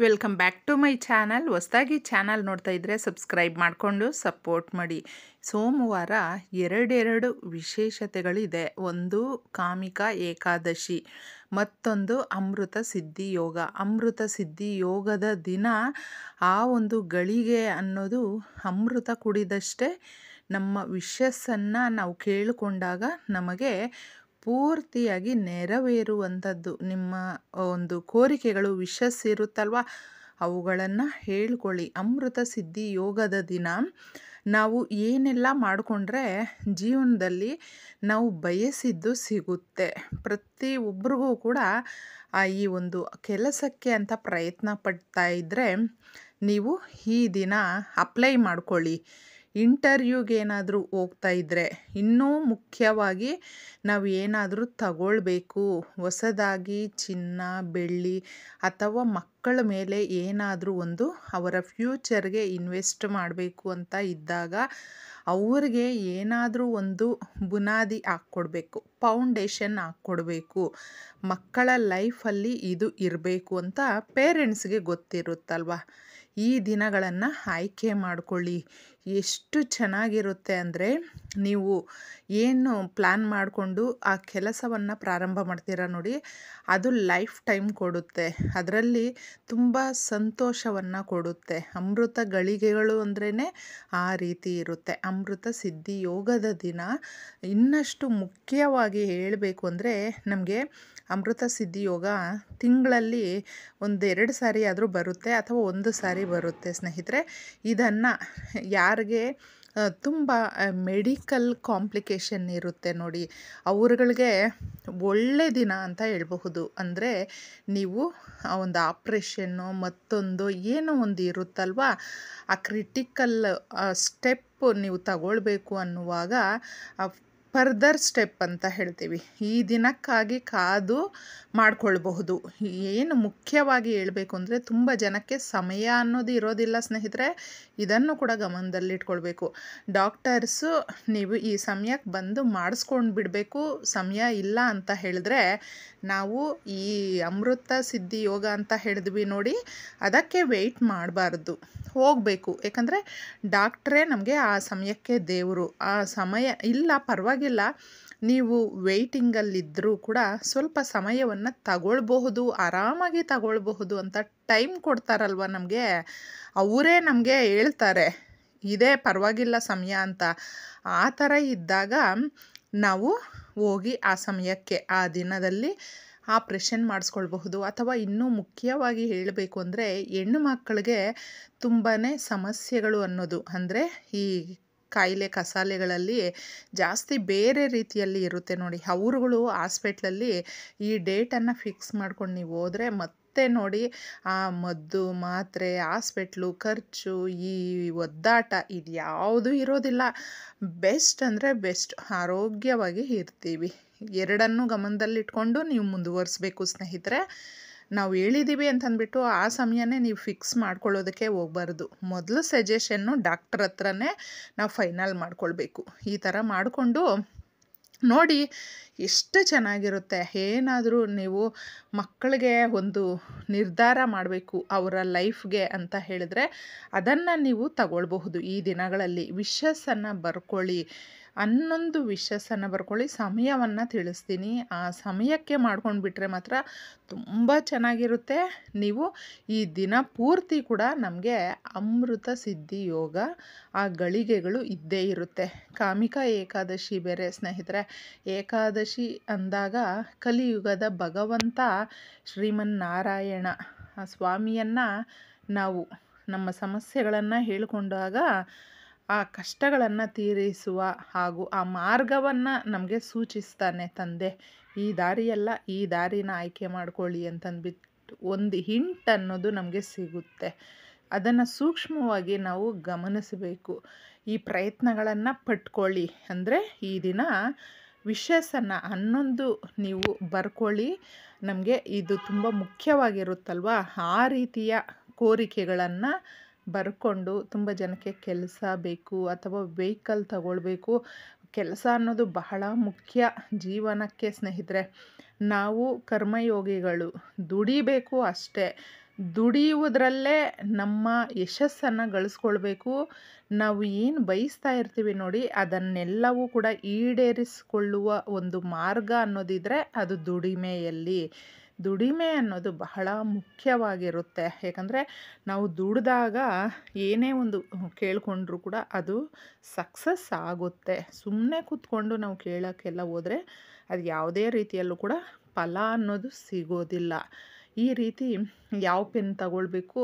Welcome back to my channel. ಹೊಸದಾಗಿ channel ನೋಡ್ತಾ ಇದ್ದರೆ ಸಬ್ಸ್ಕ್ರೈಬ್ ಮಾಡಿಕೊಂಡು ಸಪೋರ್ಟ್ ಮಾಡಿ. ಸೋಮವಾರ ಎರಡೆರಡು ವಿಶೇಷತೆಗಳಿದೆ. ಒಂದು ಕಾಮಿಕ ಏಕಾದಶಿ, ಮತ್ತೊಂದು ಅಮೃತ ಸಿದ್ಧಿ ಯೋಗ. ಅಮೃತ ಸಿದ್ಧಿ ಯೋಗದ ದಿನ ಆ ಒಂದು ಗಳಿಗೆ ಅನ್ನೋದು ಅಮೃತ ಕುಡಿದಷ್ಟೇ ನಮ್ಮ ವಿಶಸ್ಸನ್ನು ನಾವು ಕೇಳಿಕೊಂಡಾಗ ನಮಗೆ ಪೂರ್ತಿಯಾಗಿ ನೆರವೇರುವಂಥದ್ದು. ನಿಮ್ಮ ಒಂದು ಕೋರಿಕೆಗಳು ವಿಶಸ್ ಇರುತ್ತಲ್ವ, ಅವುಗಳನ್ನು ಹೇಳ್ಕೊಳ್ಳಿ. ಅಮೃತ ಸಿದ್ಧಿ ಯೋಗದ ದಿನ ನಾವು ಏನೆಲ್ಲ ಮಾಡಿಕೊಂಡ್ರೆ ಜೀವನದಲ್ಲಿ ನಾವು ಬಯಸಿದ್ದು ಸಿಗುತ್ತೆ. ಪ್ರತಿಯೊಬ್ಬರಿಗೂ ಕೂಡ ಈ ಒಂದು ಕೆಲಸಕ್ಕೆ ಅಂತ ಪ್ರಯತ್ನ ಪಡ್ತಾ ಇದ್ದರೆ ನೀವು ಈ ದಿನ ಅಪ್ಲೈ ಮಾಡ್ಕೊಳ್ಳಿ. ಇಂಟರ್ವ್ಯೂಗೆ ಏನಾದರೂ ಹೋಗ್ತಾ ಇದ್ದರೆ, ಇನ್ನೂ ಮುಖ್ಯವಾಗಿ ನಾವು ಏನಾದರೂ ತಗೊಳ್ಬೇಕು, ಹೊಸದಾಗಿ ಚಿನ್ನ ಬೆಳ್ಳಿ ಅಥವಾ ಮಕ್ಕಳ ಮೇಲೆ ಏನಾದರೂ ಒಂದು ಅವರ ಫ್ಯೂಚರ್ಗೆ ಇನ್ವೆಸ್ಟ್ ಮಾಡಬೇಕು ಅಂತ ಇದ್ದಾಗ ಅವ್ರಿಗೆ ಏನಾದರೂ ಒಂದು ಬುನಾದಿ ಹಾಕ್ಕೊಡ್ಬೇಕು, ಫೌಂಡೇಶನ್ ಹಾಕ್ಕೊಡ್ಬೇಕು, ಮಕ್ಕಳ ಲೈಫಲ್ಲಿ ಇದು ಇರಬೇಕು ಅಂತ ಪೇರೆಂಟ್ಸ್ಗೆ ಗೊತ್ತಿರುತ್ತಲ್ವ. ಈ ದಿನಗಳನ್ನು ಆಯ್ಕೆ ಮಾಡಿಕೊಳ್ಳಿ. ಎಷ್ಟು ಚೆನ್ನಾಗಿರುತ್ತೆ ಅಂದರೆ, ನೀವು ಏನು ಪ್ಲ್ಯಾನ್ ಮಾಡಿಕೊಂಡು ಆ ಕೆಲಸವನ್ನು ಪ್ರಾರಂಭ ಮಾಡ್ತೀರಾ ನೋಡಿ, ಅದು ಲೈಫ್ ಟೈಮ್ ಕೊಡುತ್ತೆ. ಅದರಲ್ಲಿ ತುಂಬ ಸಂತೋಷವನ್ನು ಕೊಡುತ್ತೆ. ಅಮೃತ ಗಳಿಗೆಗಳು ಅಂದ್ರೇ ಆ ರೀತಿ ಇರುತ್ತೆ. ಅಮೃತ ಸಿದ್ಧಿ ಯೋಗದ ದಿನ ಇನ್ನಷ್ಟು ಮುಖ್ಯವಾಗಿ ಹೇಳಬೇಕು ಅಂದರೆ, ನಮಗೆ ಅಮೃತ ಸಿದ್ಧಿ ಯೋಗ ತಿಂಗಳಲ್ಲಿ 1-2 ಸಾರಿ ಆದರೂ ಬರುತ್ತೆ, ಅಥವಾ 1 ಸಾರಿ ಬರುತ್ತೆ ಸ್ನೇಹಿತರೆ. ಇದನ್ನು ಯಾರಿಗೆ ತುಂಬ ಮೆಡಿಕಲ್ ಕಾಂಪ್ಲಿಕೇಶನ್ ಇರುತ್ತೆ ನೋಡಿ, ಅವ್ರುಗಳಿಗೆ ಒಳ್ಳೆ ದಿನ ಅಂತ ಹೇಳ್ಬಹುದು. ಅಂದರೆ ನೀವು ಆ ಒಂದು ಆಪ್ರೇಷನ್ನು ಮತ್ತೊಂದು ಏನೋ ಒಂದು ಇರುತ್ತಲ್ವ, ಆ ಕ್ರಿಟಿಕಲ್ ಸ್ಟೆಪ್ ನೀವು ತಗೊಳ್ಬೇಕು ಅನ್ನುವಾಗ ಫರ್ದರ್ ಸ್ಟೆಪ್ ಅಂತ ಹೇಳ್ತೀವಿ. ಈ ದಿನಕ್ಕಾಗಿ ಕಾದು ಮಾಡಿಕೊಳ್ಬಹುದು. ಏನು ಮುಖ್ಯವಾಗಿ ಹೇಳಬೇಕು ಅಂದರೆ, ತುಂಬ ಜನಕ್ಕೆ ಸಮಯ ಅನ್ನೋದು ಇರೋದಿಲ್ಲ ಸ್ನೇಹಿತರೆ. ಇದನ್ನು ಕೂಡ ಗಮನದಲ್ಲಿಟ್ಕೊಳ್ಬೇಕು. ಡಾಕ್ಟರ್ಸು ನೀವು ಈ ಸಮಯಕ್ಕೆ ಬಂದು ಮಾಡಿಸ್ಕೊಂಡು ಬಿಡಬೇಕು, ಸಮಯ ಇಲ್ಲ ಅಂತ ಹೇಳಿದ್ರೆ, ನಾವು ಈ ಅಮೃತ ಸಿದ್ಧಿ ಯೋಗ ಅಂತ ಹೇಳಿದ್ವಿ ನೋಡಿ, ಅದಕ್ಕೆ ವೆಯ್ಟ್ ಮಾಡಬಾರ್ದು, ಹೋಗಬೇಕು. ಯಾಕಂದರೆ ಡಾಕ್ಟ್ರೇ ನಮಗೆ ಆ ಸಮಯಕ್ಕೆ ದೇವರು. ಆ ಸಮಯ ಇಲ್ಲ ಪರವಾಗಿಲ್ಲ, ನೀವು ವೆಯ್ಟಿಂಗಲ್ಲಿದ್ದರೂ ಕೂಡ ಸ್ವಲ್ಪ ಸಮಯವನ್ನು ತಗೊಳ್ಬಹುದು, ಆರಾಮಾಗಿ ತಗೊಳ್ಬಹುದು ಅಂತ ಟೈಮ್ ಕೊಡ್ತಾರಲ್ವ ನಮಗೆ, ಅವರೇ ನಮಗೆ ಹೇಳ್ತಾರೆ ಇದೇ ಪರವಾಗಿಲ್ಲ ಸಮಯ ಅಂತ. ಆ ಥರ ಇದ್ದಾಗ ನಾವು ಹೋಗಿ ಆ ಸಮಯಕ್ಕೆ ಆ ದಿನದಲ್ಲಿ ಆಪ್ರೇಷನ್ ಮಾಡಿಸ್ಕೊಳ್ಬಹುದು. ಅಥವಾ ಇನ್ನೂ ಮುಖ್ಯವಾಗಿ ಹೇಳಬೇಕು ಅಂದರೆ, ಹೆಣ್ಣು ಮಕ್ಕಳಿಗೆ ತುಂಬಾ ಸಮಸ್ಯೆಗಳು ಅನ್ನೋದು, ಅಂದರೆ ಈ ಕಾಯಿಲೆ ಕಸಾಲೆಗಳಲ್ಲಿ ಜಾಸ್ತಿ ಬೇರೆ ರೀತಿಯಲ್ಲಿ ಇರುತ್ತೆ ನೋಡಿ. ಅವರುಗಳು ಹಾಸ್ಪಿಟ್ಲಲ್ಲಿ ಈ ಡೇಟನ್ನು ಫಿಕ್ಸ್ ಮಾಡ್ಕೊಂಡು ನೀವು ಹೋದರೆ ಮತ್ತೆ ನೋಡಿ, ಆ ಮದ್ದು ಮಾತ್ರೆ ಹಾಸ್ಪಿಟ್ಲು ಖರ್ಚು ಈ ಒದ್ದಾಟ ಇದು ಯಾವುದೂ ಇರೋದಿಲ್ಲ. ಬೆಸ್ಟ್ ಅಂದರೆ ಬೆಸ್ಟ್, ಆರೋಗ್ಯವಾಗಿ ಇರ್ತೀವಿ. ಎರಡನ್ನೂ ಗಮನದಲ್ಲಿಟ್ಕೊಂಡು ನೀವು ಮುಂದುವರಿಸ್ಬೇಕು ಸ್ನೇಹಿತರೆ. ನಾವು ಹೇಳಿದ್ದೀವಿ ಅಂತಂದ್ಬಿಟ್ಟು ಆ ಸಮಯನೇ ನೀವು ಫಿಕ್ಸ್ ಮಾಡ್ಕೊಳ್ಳೋದಕ್ಕೆ ಹೋಗಬಾರ್ದು. ಮೊದಲು ಸಜೆಷನ್ನು ಡಾಕ್ಟ್ರ್ ಹತ್ರನೇ ನಾವು ಫೈನಲ್ ಮಾಡ್ಕೊಳ್ಬೇಕು. ಈ ಥರ ಮಾಡಿಕೊಂಡು ನೋಡಿ ಎಷ್ಟು ಚೆನ್ನಾಗಿರುತ್ತೆ. ಏನಾದರೂ ನೀವು ಮಕ್ಕಳಿಗೆ ಒಂದು ನಿರ್ಧಾರ ಮಾಡಬೇಕು ಅವರ ಲೈಫ್ಗೆ ಅಂತ ಹೇಳಿದ್ರೆ, ಅದನ್ನು ನೀವು ತಗೊಳ್ಬಹುದು. ಈ ದಿನಗಳಲ್ಲಿ ವಿಶಸ್ಸನ್ನು ಬರ್ಕೊಳ್ಳಿ, 11 ವಿಶಸ್ಸನ್ನು ಬರ್ಕೊಳ್ಳಿ. ಸಮಯವನ್ನು ತಿಳಿಸ್ತೀನಿ, ಆ ಸಮಯಕ್ಕೆ ಮಾಡ್ಕೊಂಡು ಬಿಟ್ಟರೆ ಮಾತ್ರ ತುಂಬ ಚೆನ್ನಾಗಿರುತ್ತೆ. ನೀವು ಈ ದಿನ ಪೂರ್ತಿ ಕೂಡ ನಮಗೆ ಅಮೃತ ಸಿದ್ಧಿ ಯೋಗ ಆ ಗಳಿಗೆಗಳು ಇದ್ದೇ ಇರುತ್ತೆ. ಕಾಮಿಕ ಏಕಾದಶಿ ಬೇರೆ ಸ್ನೇಹಿತರೆ. ಏಕಾದಶಿ ಅಂದಾಗ ಕಲಿಯುಗದ ಭಗವಂತ ಶ್ರೀಮನ್ನಾರಾಯಣ ಆ ಸ್ವಾಮಿಯನ್ನು ನಾವು ನಮ್ಮ ಸಮಸ್ಯೆಗಳನ್ನು ಹೇಳಿಕೊಂಡಾಗ ಆ ಕಷ್ಟಗಳನ್ನು ತೀರಿಸುವ ಹಾಗೂ ಆ ಮಾರ್ಗವನ್ನು ನಮಗೆ ಸೂಚಿಸ್ತಾನೆ ತಂದೆ. ಈ ದಾರಿಯಲ್ಲ, ಈ ದಾರಿನ ಆಯ್ಕೆ ಮಾಡ್ಕೊಳ್ಳಿ ಅಂತಂದ್ಬಿಟ್ಟು ಒಂದು ಹಿಂಟ್ ಅನ್ನೋದು ನಮಗೆ ಸಿಗುತ್ತೆ. ಅದನ್ನು ಸೂಕ್ಷ್ಮವಾಗಿ ನಾವು ಗಮನಿಸಬೇಕು. ಈ ಪ್ರಯತ್ನಗಳನ್ನು ಪಟ್ಕೊಳ್ಳಿ. ಅಂದರೆ ಈ ದಿನ ವಿಶಸ್ಸನ್ನು 11 ನೀವು ಬರ್ಕೊಳ್ಳಿ. ನಮಗೆ ಇದು ತುಂಬ ಮುಖ್ಯವಾಗಿರುತ್ತಲ್ವ, ಆ ರೀತಿಯ ಕೋರಿಕೆಗಳನ್ನು ಬರ್ಕೊಂಡು, ತುಂಬ ಜನಕ್ಕೆ ಕೆಲಸ ಬೇಕು ಅಥವಾ ವೆಹಿಕಲ್ ತಗೊಳ್ಬೇಕು. ಕೆಲಸ ಅನ್ನೋದು ಬಹಳ ಮುಖ್ಯ ಜೀವನಕ್ಕೆ ಸ್ನೇಹಿತರೆ. ನಾವು ಕರ್ಮಯೋಗಿಗಳು, ದುಡಿಬೇಕು ಅಷ್ಟೇ. ದುಡಿಯುವುದರಲ್ಲೇ ನಮ್ಮ ಯಶಸ್ಸನ್ನು ಗಳಿಸ್ಕೊಳ್ಬೇಕು. ನಾವು ಏನು ಬಯಸ್ತಾ ಇರ್ತೀವಿ ನೋಡಿ, ಅದನ್ನೆಲ್ಲವೂ ಕೂಡ ಈಡೇರಿಸಿಕೊಳ್ಳುವ ಒಂದು ಮಾರ್ಗ ಅನ್ನೋದಿದ್ರೆ ಅದು ದುಡಿಮೆಯಲ್ಲಿ. ದುಡಿಮೆ ಅನ್ನೋದು ಬಹಳ ಮುಖ್ಯವಾಗಿರುತ್ತೆ. ಯಾಕಂದರೆ ನಾವು ದುಡಿದಾಗ ಏನೇ ಒಂದು ಕೇಳಿಕೊಂಡ್ರೂ ಕೂಡ ಅದು ಸಕ್ಸಸ್ ಆಗುತ್ತೆ. ಸುಮ್ಮನೆ ಕೂತ್ಕೊಂಡು ನಾವು ಕೇಳೋಕ್ಕೆಲ್ಲ ಹೋದರೆ ಅದು ಯಾವುದೇ ರೀತಿಯಲ್ಲೂ ಕೂಡ ಫಲ ಅನ್ನೋದು ಸಿಗೋದಿಲ್ಲ. ಈ ರೀತಿ ಯಾವ ಪೆನ್ ತಗೊಳ್ಬೇಕು,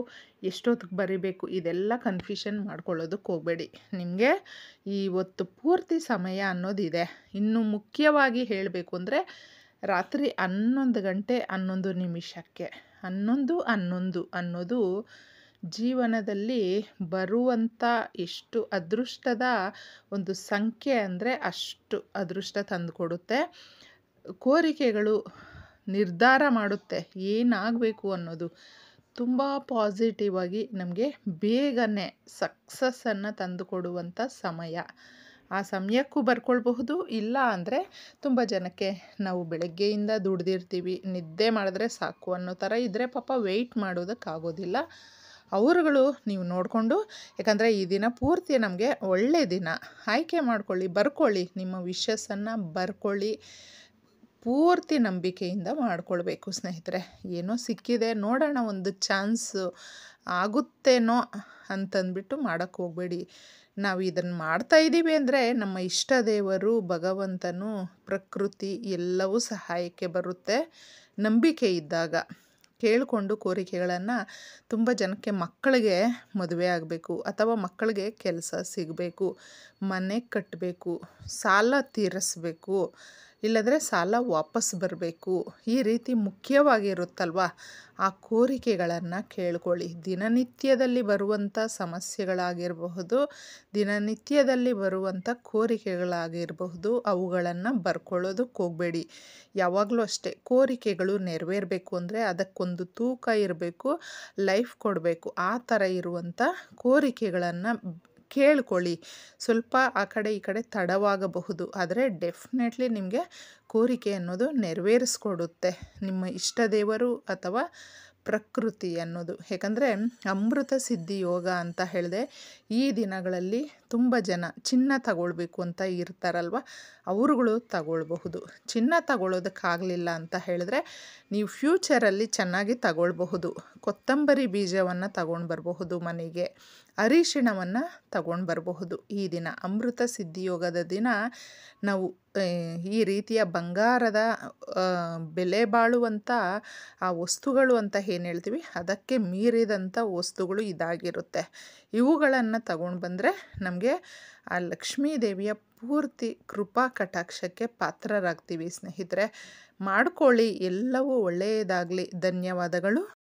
ಎಷ್ಟೊತ್ತಿಗೆ ಬರಿಬೇಕು, ಇದೆಲ್ಲ ಕನ್ಫ್ಯೂಷನ್ ಮಾಡ್ಕೊಳ್ಳೋದಕ್ಕೆ ಹೋಗಬೇಡಿ. ನಿಮಗೆ ಇವತ್ತು ಪೂರ್ತಿ ಸಮಯ ಅನ್ನೋದಿದೆ. ಇನ್ನು ಮುಖ್ಯವಾಗಿ ಹೇಳಬೇಕು ಅಂದರೆ ರಾತ್ರಿ 11 ಗಂಟೆ 11 ನಿಮಿಷಕ್ಕೆ 11:11 ಅನ್ನೋದು ಜೀವನದಲ್ಲಿ ಬರುವಂಥ ಎಷ್ಟು ಅದೃಷ್ಟದ ಒಂದು ಸಂಖ್ಯೆ ಅಂದರೆ ಅಷ್ಟು ಅದೃಷ್ಟ ತಂದುಕೊಡುತ್ತೆ. ಕೋರಿಕೆಗಳು ನಿರ್ಧಾರ ಮಾಡುತ್ತೆ ಏನಾಗಬೇಕು ಅನ್ನೋದು. ತುಂಬ ಪಾಸಿಟಿವ್ ಆಗಿ ನಮಗೆ ಬೇಗನೆ ಸಕ್ಸಸ್ಸನ್ನು ತಂದುಕೊಡುವಂಥ ಸಮಯ. ಆ ಸಮಯಕ್ಕೂ ಬರ್ಕೊಳ್ಬಹುದು. ಇಲ್ಲ ಅಂದರೆ ತುಂಬ ಜನಕ್ಕೆ ನಾವು ಬೆಳಗ್ಗೆಯಿಂದ ದುಡ್ದಿರ್ತೀವಿ, ನಿದ್ದೆ ಮಾಡಿದ್ರೆ ಸಾಕು ಅನ್ನೋ ಥರ ಇದ್ದರೆ ಪಾಪ ವೆಯ್ಟ್ ಮಾಡೋದಕ್ಕಾಗೋದಿಲ್ಲ. ಅವರುಗಳು ನೀವು ನೋಡಿಕೊಂಡು, ಯಾಕಂದರೆ ಈ ದಿನ ಪೂರ್ತಿ ನಮಗೆ ಒಳ್ಳೆಯ ದಿನ. ಆಯ್ಕೆ ಮಾಡ್ಕೊಳ್ಳಿ, ಬರ್ಕೊಳ್ಳಿ, ನಿಮ್ಮ ವಿಶಸ್ಸನ್ನು ಬರ್ಕೊಳ್ಳಿ. ಪೂರ್ತಿ ನಂಬಿಕೆಯಿಂದ ಮಾಡ್ಕೊಳ್ಬೇಕು ಸ್ನೇಹಿತರೆ. ಏನೋ ಸಿಕ್ಕಿದೆ ನೋಡೋಣ, ಒಂದು ಚಾನ್ಸು ಆಗುತ್ತೇನೋ ಅಂತಂದ್ಬಿಟ್ಟು ಮಾಡೋಕ್ಕೆ ಹೋಗಬೇಡಿ. ನಾವು ಇದನ್ನು ಮಾಡ್ತಾಯಿದ್ದೀವಿ ಅಂದರೆ ನಮ್ಮ ಇಷ್ಟ ದೇವರು, ಭಗವಂತನು, ಪ್ರಕೃತಿ ಎಲ್ಲವೂ ಸಹಾಯಕ್ಕೆ ಬರುತ್ತೆ. ನಂಬಿಕೆ ಇದ್ದಾಗ ಕೇಳಿಕೊಂಡು ಕೋರಿಕೆಗಳನ್ನು. ತುಂಬ ಜನಕ್ಕೆ ಮಕ್ಕಳಿಗೆ ಮದುವೆ ಆಗಬೇಕು ಅಥವಾ ಮಕ್ಕಳಿಗೆ ಕೆಲಸ ಸಿಗಬೇಕು, ಮನೆ ಕಟ್ಟಬೇಕು, ಸಾಲ ತೀರಿಸ್ಬೇಕು, ಇಲ್ಲಂದರೆ ಸಾಲ ವಾಪಸ್ ಬರಬೇಕು, ಈ ರೀತಿ ಮುಖ್ಯವಾಗಿರುತ್ತಲ್ವ, ಆ ಕೋರಿಕೆಗಳನ್ನು ಕೇಳ್ಕೊಳ್ಳಿ. ದಿನನಿತ್ಯದಲ್ಲಿ ಬರುವಂಥ ಸಮಸ್ಯೆಗಳಾಗಿರಬಹುದು, ದಿನನಿತ್ಯದಲ್ಲಿ ಬರುವಂಥ ಕೋರಿಕೆಗಳಾಗಿರಬಹುದು, ಅವುಗಳನ್ನು ಬರ್ಕೊಳ್ಳೋದಕ್ಕೆ ಹೋಗಬೇಡಿ. ಯಾವಾಗಲೂ ಅಷ್ಟೇ, ಕೋರಿಕೆಗಳು ನೆರವೇರಬೇಕು ಅಂದರೆ ಅದಕ್ಕೊಂದು ತೂಕ ಇರಬೇಕು, ಲೈಫ್ ಕೊಡಬೇಕು. ಆ ಥರ ಇರುವಂಥ ಕೋರಿಕೆಗಳನ್ನು ಕೇಳ್ಕೊಳ್ಳಿ. ಸ್ವಲ್ಪ ಆ ಕಡೆ ಈ ಕಡೆ ತಡವಾಗಬಹುದು, ಆದರೆ ಡೆಫಿನೆಟ್ಲಿ ನಿಮಗೆ ಕೋರಿಕೆ ಅನ್ನೋದು ನೆರವೇರಿಸ್ಕೊಡುತ್ತೆ ನಿಮ್ಮ ಇಷ್ಟ ದೇವರು ಅಥವಾ ಪ್ರಕೃತಿ ಅನ್ನೋದು. ಯಾಕಂದರೆ ಅಮೃತ ಸಿದ್ಧಿ ಯೋಗ ಅಂತ ಹೇಳಿದೆ. ಈ ದಿನಗಳಲ್ಲಿ ತುಂಬ ಜನ ಚಿನ್ನ ತಗೊಳ್ಬೇಕು ಅಂತ ಇರ್ತಾರಲ್ವ, ಅವರುಗಳು ತಗೊಳ್ಬಹುದು. ಚಿನ್ನ ತಗೊಳ್ಳೋದಕ್ಕಾಗಲಿಲ್ಲ ಅಂತ ಹೇಳಿದ್ರೆ ನೀವು ಫ್ಯೂಚರಲ್ಲಿ ಚೆನ್ನಾಗಿ ತಗೊಳ್ಬಹುದು. ಕೊತ್ತಂಬರಿ ಬೀಜವನ್ನು ತಗೊಂಡು ಬರಬಹುದು ಮನೆಗೆ, ಅರಿಶಿಣವನ್ನು ತಗೊಂಡು ಬರಬಹುದು. ಈ ದಿನ ಅಮೃತ ಸಿದ್ಧಿಯೋಗದ ದಿನ ನಾವು ಈ ರೀತಿಯ ಬಂಗಾರದ ಬೆಲೆ ಬಾಳುವಂಥ ಆ ವಸ್ತುಗಳು ಅಂತ ಏನು ಹೇಳ್ತೀವಿ, ಅದಕ್ಕೆ ಮೀರಿದಂಥ ವಸ್ತುಗಳು ಇದಾಗಿರುತ್ತೆ. ಇವುಗಳನ್ನು ತಗೊಂಡು ಬಂದರೆ ನಮಗೆ ಆ ಲಕ್ಷ್ಮೀ ದೇವಿಯ ಪೂರ್ತಿ ಕೃಪಾ ಕಟಾಕ್ಷಕ್ಕೆ ಪಾತ್ರರಾಗ್ತೀವಿ ಸ್ನೇಹಿತರೆ. ಮಾಡ್ಕೊಳ್ಳಿ, ಎಲ್ಲವೂ ಒಳ್ಳೆಯದಾಗಲಿ. ಧನ್ಯವಾದಗಳು.